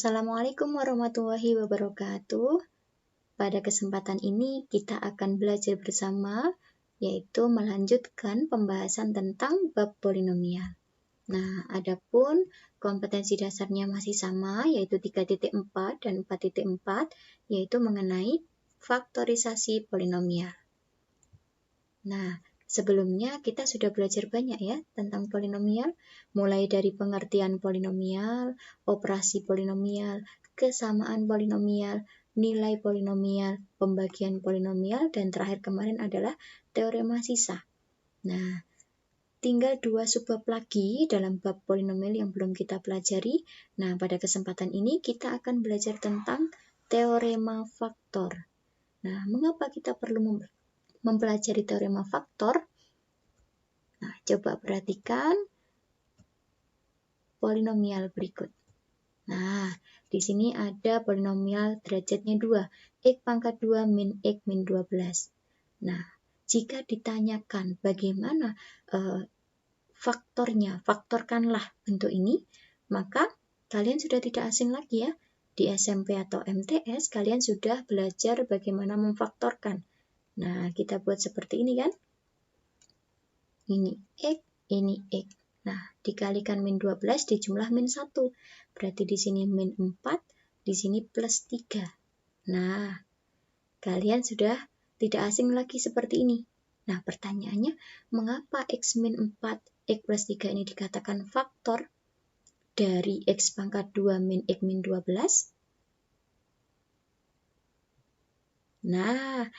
Assalamualaikum warahmatullahi wabarakatuh. Pada kesempatan ini kita akan belajar bersama, yaitu melanjutkan pembahasan tentang bab polinomial. Nah, adapun kompetensi dasarnya masih sama, yaitu 3.4 dan 4.4, yaitu mengenai faktorisasi polinomial. Nah, sebelumnya kita sudah belajar banyak ya tentang polinomial, mulai dari pengertian polinomial, operasi polinomial, kesamaan polinomial, nilai polinomial, pembagian polinomial, dan terakhir kemarin adalah teorema sisa. Nah, tinggal 2 subbab lagi dalam bab polinomial yang belum kita pelajari. Nah, pada kesempatan ini kita akan belajar tentang teorema faktor. Nah, mengapa kita perlu mempelajari teorema faktor? Nah, coba perhatikan polinomial berikut. Nah, di sini ada polinomial derajatnya 2, X pangkat 2 min X min 12. Nah, jika ditanyakan bagaimana faktornya, faktorkanlah bentuk ini, maka kalian sudah tidak asing lagi ya. Di SMP atau MTS, kalian sudah belajar bagaimana memfaktorkan. Nah, kita buat seperti ini kan. Ini X, ini X. Nah, dikalikan min 12 dijumlah min 1. Berarti di sini min 4, di sini plus 3. Nah, kalian sudah tidak asing lagi seperti ini. Nah, pertanyaannya, mengapa X min 4, X plus 3 ini dikatakan faktor dari X pangkat 2 min X min 12? Nah,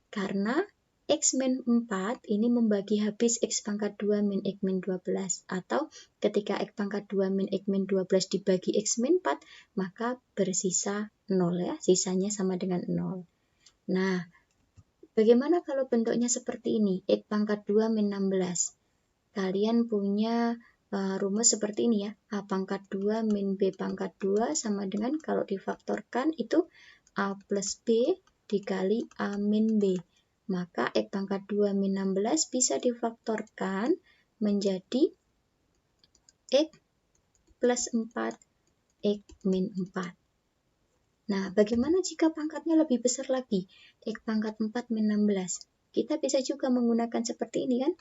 karena X min 4 ini membagi habis X pangkat 2 min X min 12. Atau ketika X pangkat 2 min X min 12 dibagi X min 4, maka bersisa 0 ya. Sisanya sama dengan 0. Nah, bagaimana kalau bentuknya seperti ini? X pangkat 2 min 16. Kalian punya rumus seperti ini ya. A pangkat 2 min B pangkat 2 sama dengan kalau difaktorkan itu A plus B dikali A min B. Maka X pangkat 2 min 16 bisa difaktorkan menjadi X plus 4, X min 4. Nah, bagaimana jika pangkatnya lebih besar lagi? X pangkat 4 min 16. Kita bisa juga menggunakan seperti ini kan.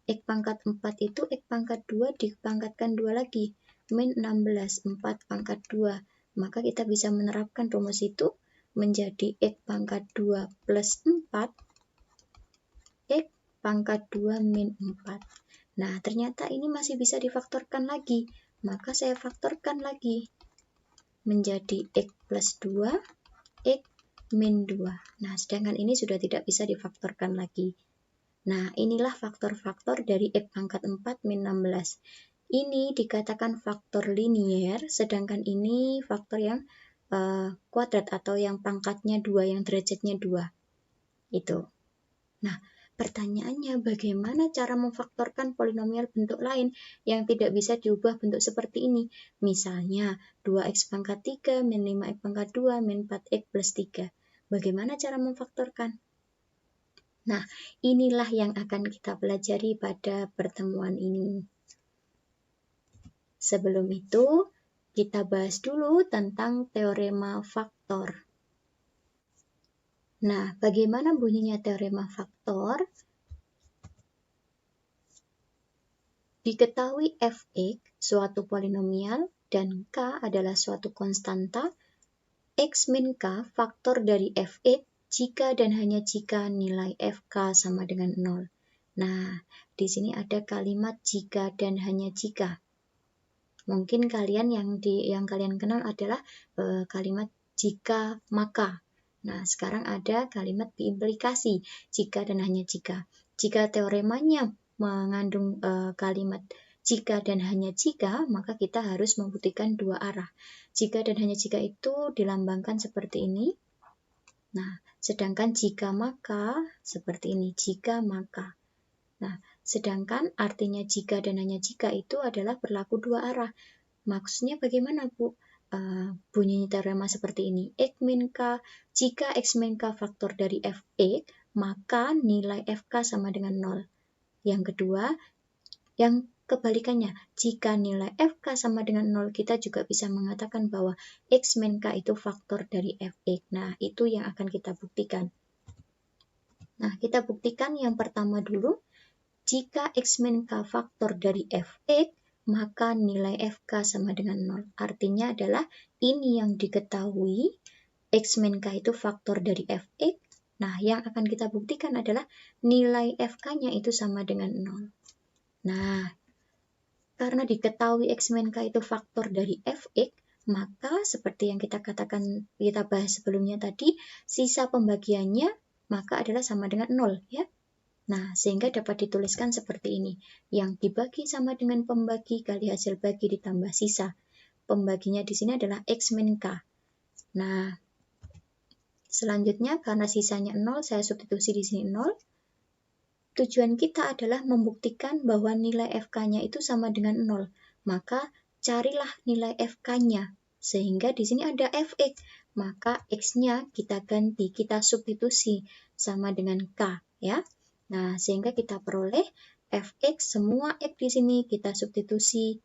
X pangkat 4 itu X pangkat 2 dipangkatkan 2 lagi. Min 16, 4 pangkat 2. Maka kita bisa menerapkan rumus itu menjadi X pangkat 2 plus 4, X pangkat 2 min 4. Nah, ternyata ini masih bisa difaktorkan lagi. Maka saya faktorkan lagi menjadi X plus 2, X min 2. Nah, sedangkan ini sudah tidak bisa difaktorkan lagi. Nah, inilah faktor-faktor dari X pangkat 4 min 16. Ini dikatakan faktor linier, sedangkan ini faktor yang kuadrat atau yang pangkatnya 2, yang derajatnya 2. Itu. Nah, pertanyaannya bagaimana cara memfaktorkan polinomial bentuk lain yang tidak bisa diubah bentuk seperti ini? Misalnya 2x pangkat 3 min 5x pangkat 2 min 4x plus 3. Bagaimana cara memfaktorkan? Nah, inilah yang akan kita pelajari pada pertemuan ini. Sebelum itu, kita bahas dulu tentang teorema faktor. Nah, bagaimana bunyinya teorema faktor? Diketahui fx suatu polinomial dan k adalah suatu konstanta, x min k faktor dari fx jika dan hanya jika nilai fk sama dengan 0. Nah, di sini ada kalimat jika dan hanya jika. Mungkin kalian yang kalian kenal adalah kalimat jika maka. Nah, sekarang ada kalimat diimplikasi jika dan hanya jika. Jika teoremanya mengandung kalimat jika dan hanya jika, maka kita harus membuktikan dua arah. Jika dan hanya jika itu dilambangkan seperti ini. Nah, sedangkan jika maka seperti ini, jika maka. Nah, sedangkan artinya jika dan hanya jika itu adalah berlaku dua arah. Maksudnya bagaimana, Bu? Bunyi teorema seperti ini. X min K, jika X min K faktor dari Fx, maka nilai Fk sama dengan 0. Yang kedua, yang kebalikannya, jika nilai FK sama dengan 0, kita juga bisa mengatakan bahwa X min K itu faktor dari Fx. Nah, itu yang akan kita buktikan. Nah, kita buktikan yang pertama dulu. Jika X min K faktor dari Fx, maka nilai Fk sama dengan 0. Artinya adalah ini yang diketahui, X min K itu faktor dari Fx. Nah, yang akan kita buktikan adalah nilai Fk-nya itu sama dengan 0. Nah, karena diketahui X min K itu faktor dari Fx, maka seperti yang kita bahas sebelumnya tadi, sisa pembagiannya maka adalah sama dengan 0, ya. Nah, sehingga dapat dituliskan seperti ini. Yang dibagi sama dengan pembagi kali hasil bagi ditambah sisa. Pembaginya di sini adalah X min K. Nah, selanjutnya karena sisanya 0, saya substitusi di sini 0. Tujuan kita adalah membuktikan bahwa nilai Fk-nya itu sama dengan 0. Maka carilah nilai Fk-nya. Sehingga di sini ada Fx. Maka X-nya kita ganti, kita substitusi sama dengan K, ya. Nah, sehingga kita peroleh Fx, semua X di sini kita substitusi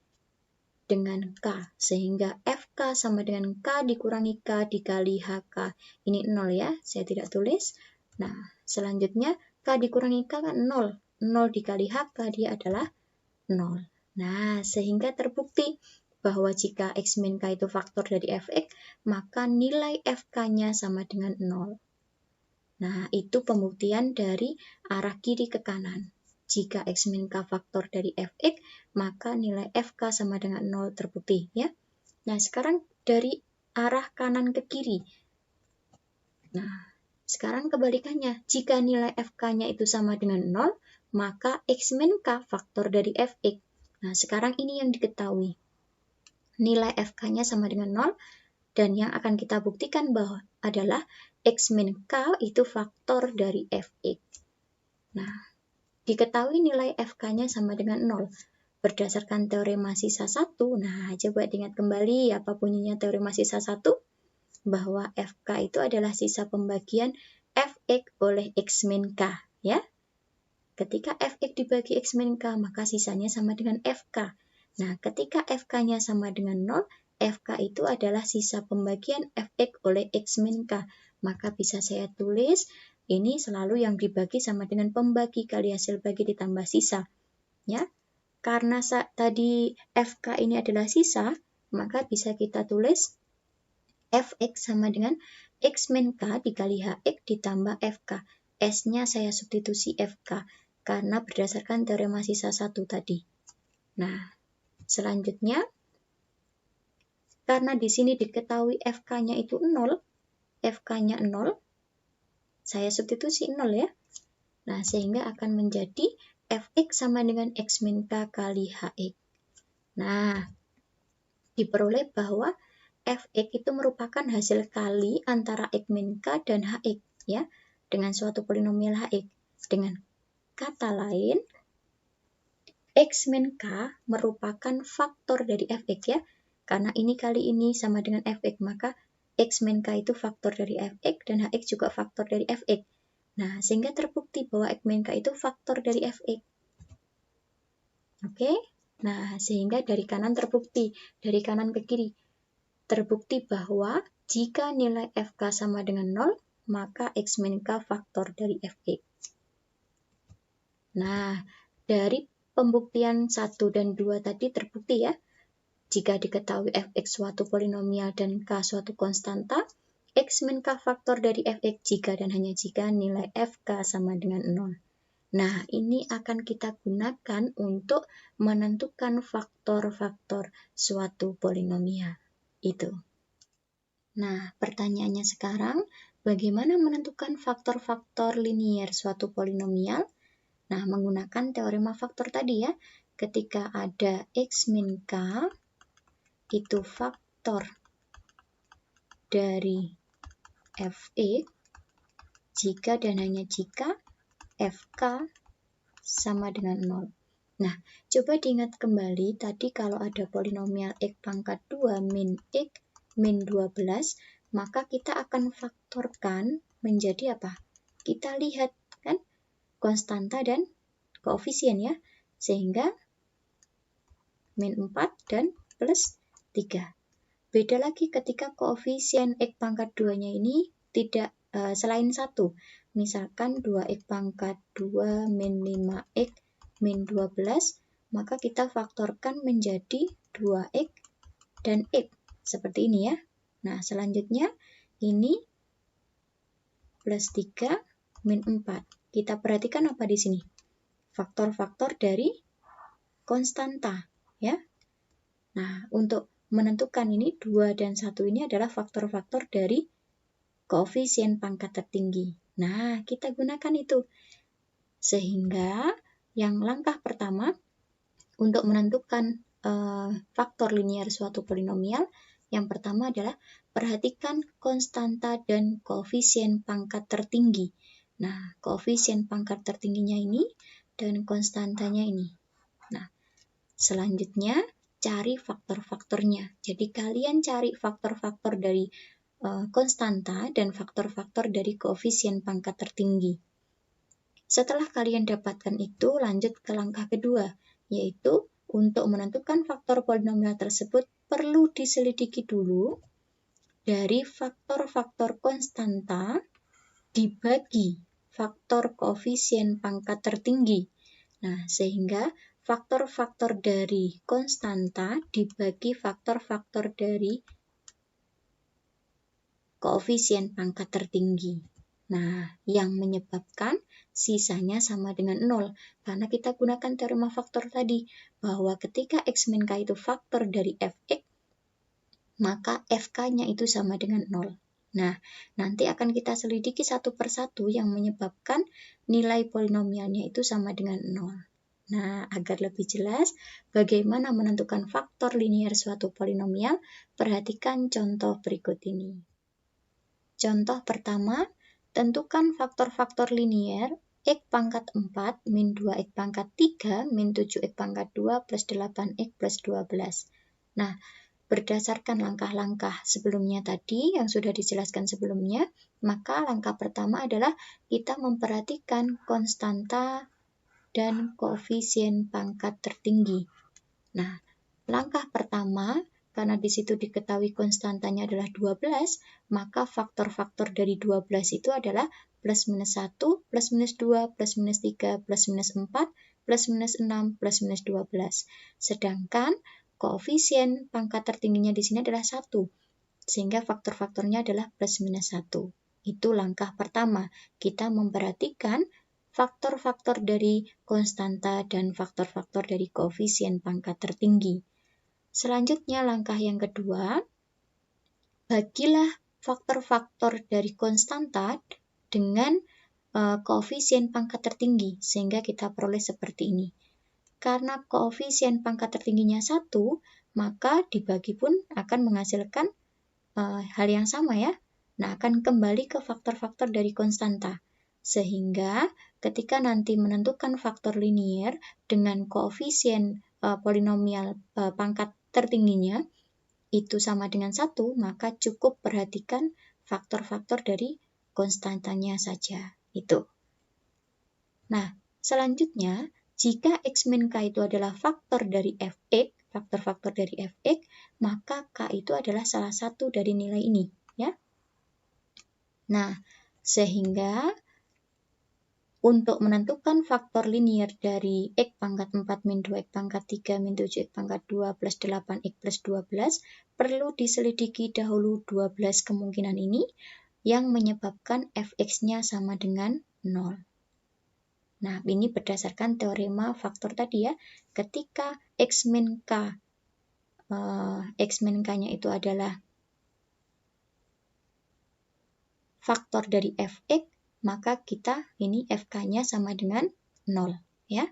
dengan K. Sehingga Fk sama dengan K dikurangi K dikali HK. Ini 0 ya, saya tidak tulis. Nah, selanjutnya K dikurangi K kan 0. 0 dikali HK dia adalah 0. Nah, sehingga terbukti bahwa jika X min K itu faktor dari Fx, maka nilai Fk-nya sama dengan 0. Nah, itu pembuktian dari arah kiri ke kanan. Jika X min K faktor dari Fx, maka nilai Fk sama dengan 0 terbukti, ya. Nah, sekarang dari arah kanan ke kiri. Nah, sekarang kebalikannya. Jika nilai Fk-nya itu sama dengan 0, maka X min K faktor dari Fx. Nah, sekarang ini yang diketahui. Nilai Fk-nya sama dengan 0, dan yang akan kita buktikan bahwa adalah X min K itu faktor dari Fx. Nah, diketahui nilai Fk-nya sama dengan 0. Berdasarkan teorema sisa 1, nah coba diingat kembali apa bunyinya teorema sisa 1, bahwa Fk itu adalah sisa pembagian Fx oleh X min K, ya. Ketika Fx dibagi X min K, maka sisanya sama dengan Fk. Nah, ketika Fk-nya sama dengan 0, Fk itu adalah sisa pembagian Fx oleh X min K. Maka bisa saya tulis, ini selalu yang dibagi sama dengan pembagi kali hasil bagi ditambah sisa. Ya, karena tadi Fk ini adalah sisa, maka bisa kita tulis Fx sama dengan X min K dikali Hx ditambah Fk. S-nya saya substitusi Fk, karena berdasarkan teorema sisa 1 tadi. Nah, selanjutnya, karena di sini diketahui Fk-nya itu 0, Fk-nya 0, saya substitusi 0 ya. Nah, sehingga akan menjadi Fx sama dengan X min K kali Hx. Nah, diperoleh bahwa Fx itu merupakan hasil kali antara X min K dan Hx, ya, dengan suatu polinomial Hx. Dengan kata lain, X min K merupakan faktor dari Fx, ya. Karena ini kali ini sama dengan Fx, maka X min K itu faktor dari Fx dan Hx juga faktor dari Fx. Nah, sehingga terbukti bahwa X min K itu faktor dari Fx. Oke? Nah, sehingga dari kanan terbukti, dari kanan ke kiri, terbukti bahwa jika nilai Fk sama dengan 0, maka X min K faktor dari Fx. Nah, dari pembuktian 1 dan 2 tadi terbukti ya, jika diketahui Fx suatu polinomial dan K suatu konstanta, X min K faktor dari Fx jika dan hanya jika nilai Fk sama dengan 0. Nah, ini akan kita gunakan untuk menentukan faktor-faktor suatu polinomial. Itu. Nah, pertanyaannya sekarang, bagaimana menentukan faktor-faktor linier suatu polinomial? Nah, menggunakan teorema faktor tadi ya. Ketika ada X min K, itu faktor dari Fx, jika dan hanya jika Fk sama dengan 0. Nah, coba diingat kembali tadi kalau ada polinomial X pangkat 2 min X min 12, maka kita akan faktorkan menjadi apa? Kita lihat kan konstanta dan koefisien ya. Sehingga min 4, dan plus 3. Beda lagi ketika koefisien X pangkat 2-nya ini tidak selain 1. Misalkan 2X pangkat 2 min 5X min 12, maka kita faktorkan menjadi 2X dan X. Seperti ini ya. Nah, selanjutnya ini plus 3 min 4. Kita perhatikan apa di sini? Faktor-faktor dari konstanta, ya. Nah, untuk menentukan ini 2 dan 1 ini adalah faktor-faktor dari koefisien pangkat tertinggi. Nah, kita gunakan itu. Sehingga yang langkah pertama untuk menentukan faktor linier suatu polinomial, yang pertama adalah perhatikan konstanta dan koefisien pangkat tertinggi. Nah, koefisien pangkat tertingginya ini dan konstantanya ini. Nah, selanjutnya cari faktor-faktornya. Jadi kalian cari faktor-faktor dari konstanta dan faktor-faktor dari koefisien pangkat tertinggi. Setelah kalian dapatkan itu, lanjut ke langkah kedua, yaitu untuk menentukan faktor polinomial tersebut perlu diselidiki dulu dari faktor-faktor konstanta dibagi faktor koefisien pangkat tertinggi. Nah, sehingga faktor-faktor dari konstanta dibagi faktor-faktor dari koefisien pangkat tertinggi. Nah, yang menyebabkan sisanya sama dengan 0. Karena kita gunakan teorema faktor tadi, bahwa ketika X min K itu faktor dari Fx, maka Fk-nya itu sama dengan 0. Nah, nanti akan kita selidiki satu persatu yang menyebabkan nilai polinomialnya itu sama dengan 0. Nah, agar lebih jelas bagaimana menentukan faktor linier suatu polinomial, perhatikan contoh berikut ini. Contoh pertama, tentukan faktor-faktor linier X pangkat 4 min 2X pangkat 3 min 7X pangkat 2 plus 8X plus 12. Nah, berdasarkan langkah-langkah sebelumnya tadi yang sudah dijelaskan sebelumnya, maka langkah pertama adalah kita memperhatikan konstanta dan koefisien pangkat tertinggi. Nah, langkah pertama, karena di situ diketahui konstantanya adalah 12, maka faktor-faktor dari 12 itu adalah plus minus 1, plus minus 2, plus minus 3, plus minus 4, plus minus 6, plus minus 12. Sedangkan koefisien pangkat tertingginya di sini adalah 1, sehingga faktor-faktornya adalah plus minus 1. Itu langkah pertama, kita memperhatikan faktor-faktor dari konstanta dan faktor-faktor dari koefisien pangkat tertinggi. Selanjutnya langkah yang kedua, bagilah faktor-faktor dari konstanta dengan koefisien pangkat tertinggi, sehingga kita peroleh seperti ini. Karena koefisien pangkat tertingginya 1, maka dibagi pun akan menghasilkan hal yang sama ya. Nah, akan kembali ke faktor-faktor dari konstanta. Sehingga ketika nanti menentukan faktor linier dengan koefisien polinomial pangkat tertingginya itu sama dengan 1, maka cukup perhatikan faktor-faktor dari konstantanya saja. Itu. Nah, selanjutnya, jika X min K itu adalah faktor dari Fx, faktor-faktor dari Fx, maka K itu adalah salah satu dari nilai ini, ya. Nah, sehingga untuk menentukan faktor linier dari X pangkat 4 min 2X pangkat 3 min 7X pangkat 2 plus 8X plus 12, perlu diselidiki dahulu 12 kemungkinan ini yang menyebabkan Fx-nya sama dengan 0. Nah, ini berdasarkan teorema faktor tadi ya. Ketika X min K-nya itu adalah faktor dari Fx, maka kita ini Fk-nya sama dengan 0, ya.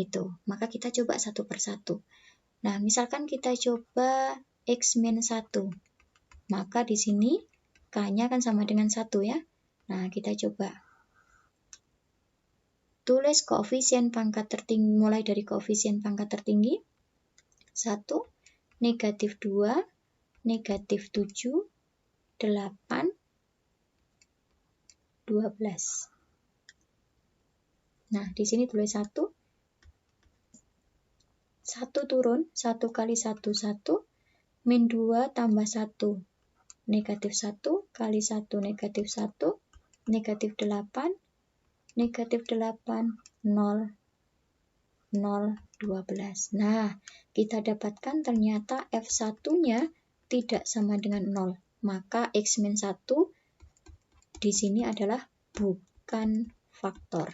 Itu. Maka kita coba satu persatu. Nah, misalkan kita coba X min 1. Maka di sini K-nya kan sama dengan 1 ya. Nah, kita coba tulis koefisien pangkat tertinggi, mulai dari koefisien pangkat tertinggi. 1, negatif 2, negatif 7, 8, 12. Nah, di sini tulis 1. 1 turun, 1 kali 1, 1, min 2 tambah 1, negatif 1 kali 1, negatif 1, negatif 8, negatif 8, 0, 0, 12. Nah, kita dapatkan ternyata F1-nya tidak sama dengan 0. Maka X-1 di sini adalah bukan faktor.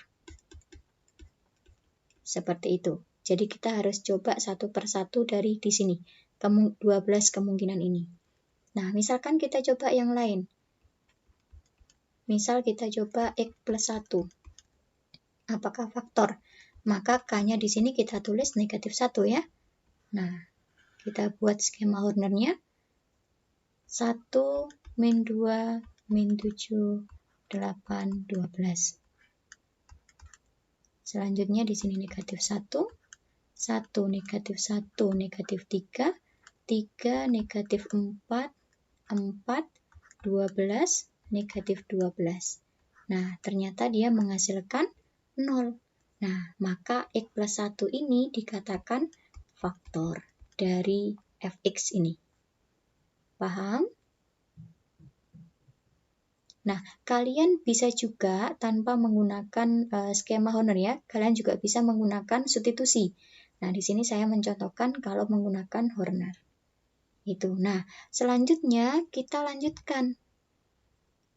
Seperti itu. Jadi kita harus coba satu persatu dari di sini. 12 kemungkinan ini. Nah, misalkan kita coba yang lain. Misal kita coba X plus 1. Apakah faktor? Maka K-nya di sini kita tulis negatif 1 ya. Nah, kita buat skema Hornernya. 1, min 2, min 7, 8, 12. Selanjutnya di sini negatif 1, 1 negatif 1, negatif 3, 3 negatif 4, 4, 12, negatif 12. Nah, ternyata dia menghasilkan 0. Nah, maka X plus 1 ini dikatakan faktor dari Fx ini. Paham? Nah, kalian bisa juga tanpa menggunakan skema Horner ya, kalian juga bisa menggunakan substitusi. Nah, di sini saya mencontohkan kalau menggunakan Horner. Itu. Nah, selanjutnya kita lanjutkan.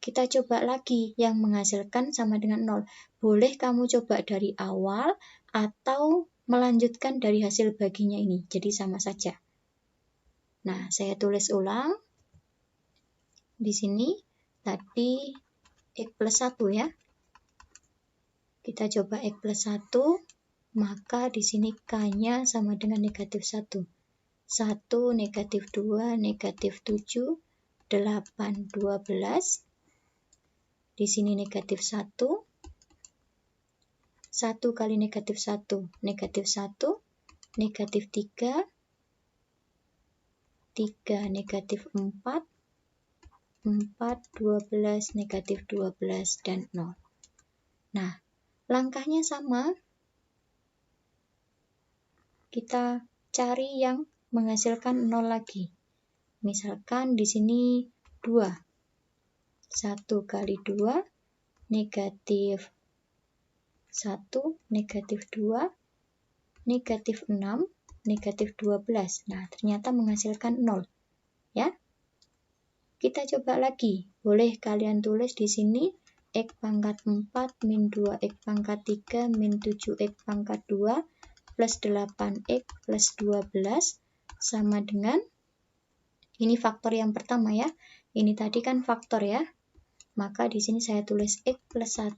Kita coba lagi yang menghasilkan sama dengan 0. Boleh kamu coba dari awal atau melanjutkan dari hasil baginya ini. Jadi sama saja. Nah, saya tulis ulang. Di sini tadi X plus 1 ya. Kita coba X plus 1, maka di sini K-nya sama dengan negatif 1. 1, negatif 2, negatif 7, 8, 12. Di sini negatif 1. 1 kali negatif 1, negatif 1, negatif 3, 3 negatif 4, 4, 12, negatif 12, dan 0. Nah, langkahnya sama. Kita cari yang menghasilkan 0 lagi. Misalkan di sini 2. 1 kali 2, negatif 1, negatif 2, negatif 6, negatif 12. Nah, ternyata menghasilkan 0. Ya. Kita coba lagi. Boleh kalian tulis di sini X pangkat 4 min 2 X pangkat 3 min 7 X pangkat 2 plus 8X plus 12 sama dengan, ini faktor yang pertama ya. Ini tadi kan faktor ya. Maka di sini saya tulis X plus 1.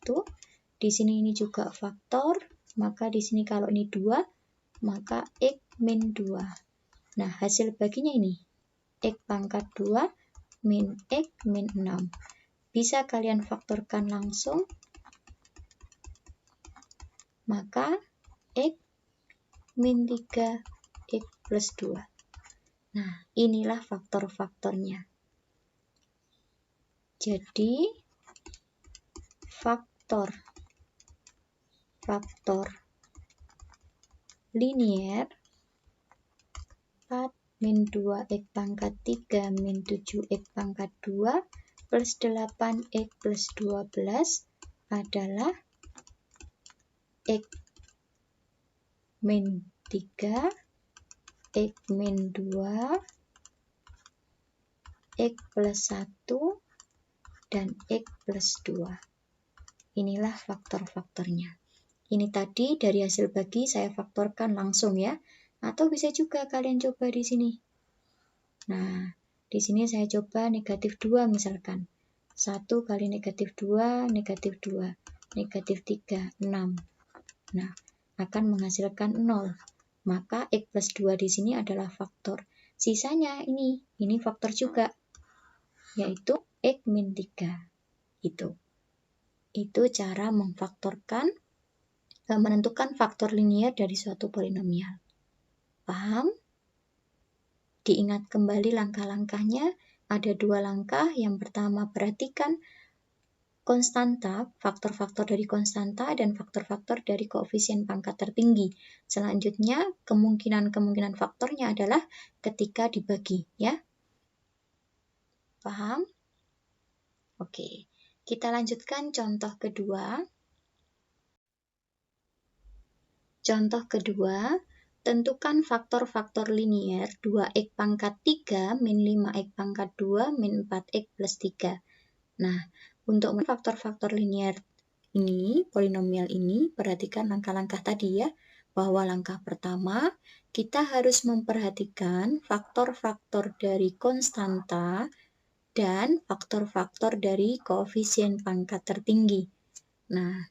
Di sini ini juga faktor. Maka di sini kalau ini 2, maka X min 2. Nah, hasil baginya ini. X pangkat 2 min X min 6. Bisa kalian faktorkan langsung. Maka X min 3 X plus 2. Nah, inilah faktor-faktornya. Jadi, faktor linier 4 min 2 X pangkat 3 min 7 X pangkat 2 plus 8X plus 12 adalah X min 3, X min 2, X plus 1, dan X plus 2. Inilah faktor-faktornya. Ini tadi dari hasil bagi saya faktorkan langsung ya. Atau bisa juga kalian coba di sini. Nah, di sini saya coba negatif 2 misalkan. 1 kali negatif 2, negatif 2. Negatif 3, 6. Nah, akan menghasilkan 0. Maka X plus 2 di sini adalah faktor. Sisanya ini faktor juga. Yaitu X min 3. Itu cara memfaktorkan, menentukan faktor linier dari suatu polinomial. Paham? Diingat kembali langkah-langkahnya. Ada 2 langkah. Yang pertama, perhatikan konstanta, faktor-faktor dari konstanta, dan faktor-faktor dari koefisien pangkat tertinggi. Selanjutnya, kemungkinan-kemungkinan faktornya adalah ketika dibagi, ya. Paham? Oke, kita lanjutkan contoh kedua. Contoh kedua, tentukan faktor-faktor linier 2x pangkat 3 min 5x pangkat 2 min 4x plus 3. Nah, untuk faktor-faktor linier ini, polinomial ini, perhatikan langkah-langkah tadi ya, bahwa langkah pertama, kita harus memperhatikan faktor-faktor dari konstanta dan faktor-faktor dari koefisien pangkat tertinggi. Nah,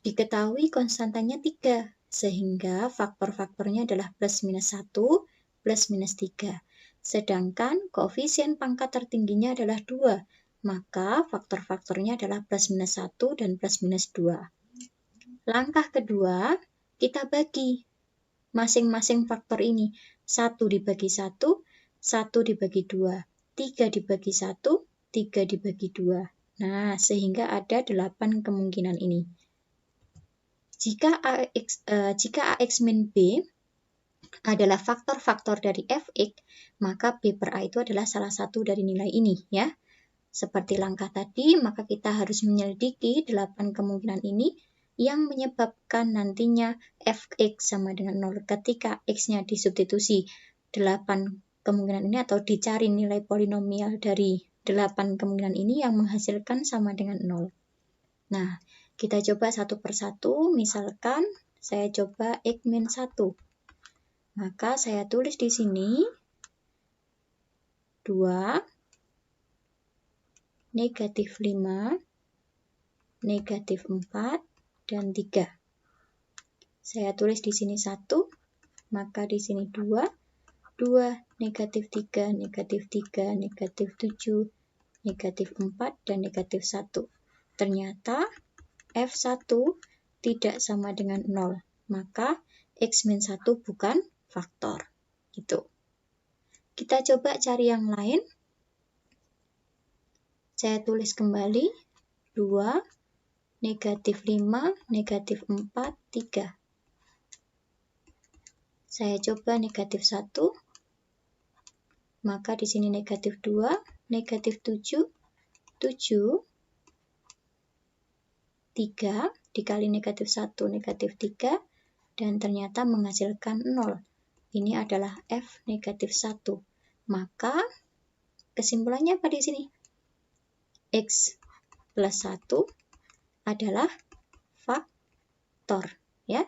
diketahui konstantanya 3, sehingga faktor-faktornya adalah plus minus 1, plus minus 3. Sedangkan koefisien pangkat tertingginya adalah 2, maka faktor-faktornya adalah plus minus 1 dan plus minus 2. Langkah kedua, kita bagi masing-masing faktor ini. 1 dibagi 1, 1 dibagi 2, 3 dibagi 1, 3 dibagi 2. Nah, sehingga ada 8 kemungkinan ini. Jika AX min B adalah faktor-faktor dari Fx, maka B per A itu adalah salah satu dari nilai ini, ya. Seperti langkah tadi, maka kita harus menyelidiki 8 kemungkinan ini yang menyebabkan nantinya Fx sama dengan 0 ketika X-nya disubstitusi 8 kemungkinan ini atau dicari nilai polinomial dari 8 kemungkinan ini yang menghasilkan sama dengan 0. Nah, kita coba satu persatu, misalkan saya coba X min 1. Maka saya tulis di sini 2, negatif 5, negatif 4, dan 3. Saya tulis di sini 1, maka di sini 2, 2, negatif 3, negatif 3, negatif 7, negatif 4, dan negatif 1. Ternyata F1 tidak sama dengan 0, maka X min 1 bukan faktor. Gitu. Kita coba cari yang lain. Saya tulis kembali 2, negatif 5, negatif 4, 3. Saya coba negatif 1, maka di sini negatif 2, negatif 7, 7, 3, dikali negatif 1, negatif 3, dan ternyata menghasilkan 0. Ini adalah F negatif 1. Maka kesimpulannya apa di sini? X plus 1 adalah faktor, ya.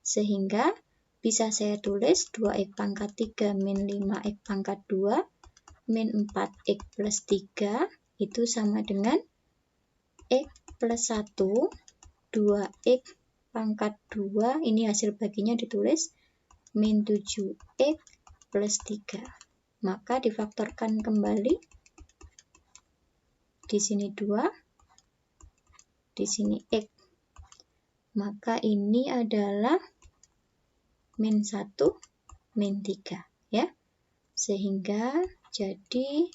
Sehingga bisa saya tulis 2x pangkat 3 min 5x pangkat 2 min 4x plus 3 itu sama dengan x plus 1, 2x pangkat 2, ini hasil baginya ditulis, min 7x plus 3. Maka difaktorkan kembali. Di sini 2, di sini X. Maka ini adalah min 1, min 3, ya. Sehingga jadi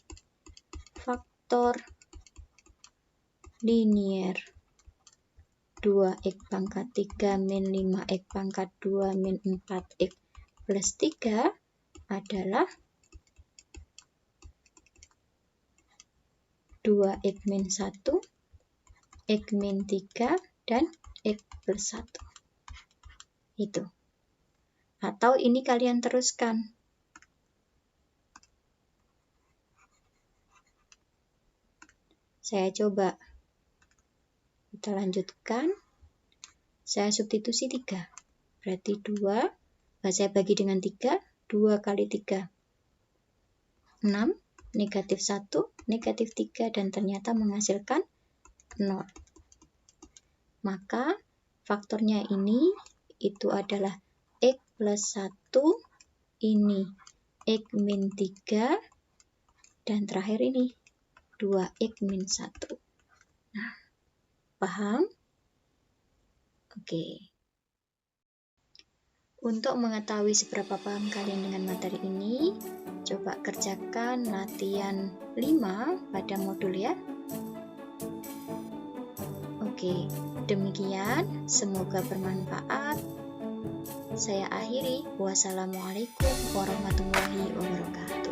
faktor linier 2x pangkat 3 min 5x pangkat 2 min 4x plus 3 adalah 2x min 1, x min 3, dan x plus 1. Itu. Atau ini kalian teruskan. Saya coba. Kita lanjutkan. Saya substitusi 3. Berarti 2. Saya bagi dengan 3. 2 kali 3. 6. Negatif 1, negatif 3, dan ternyata menghasilkan 0. Maka faktornya ini itu adalah X plus 1, ini X min 3, dan terakhir ini 2X min 1. Nah, paham? Oke. Untuk mengetahui seberapa paham kalian dengan materi ini, coba kerjakan latihan 5 pada modul ya. Oke, demikian, semoga bermanfaat. Saya akhiri, wassalamualaikum warahmatullahi wabarakatuh.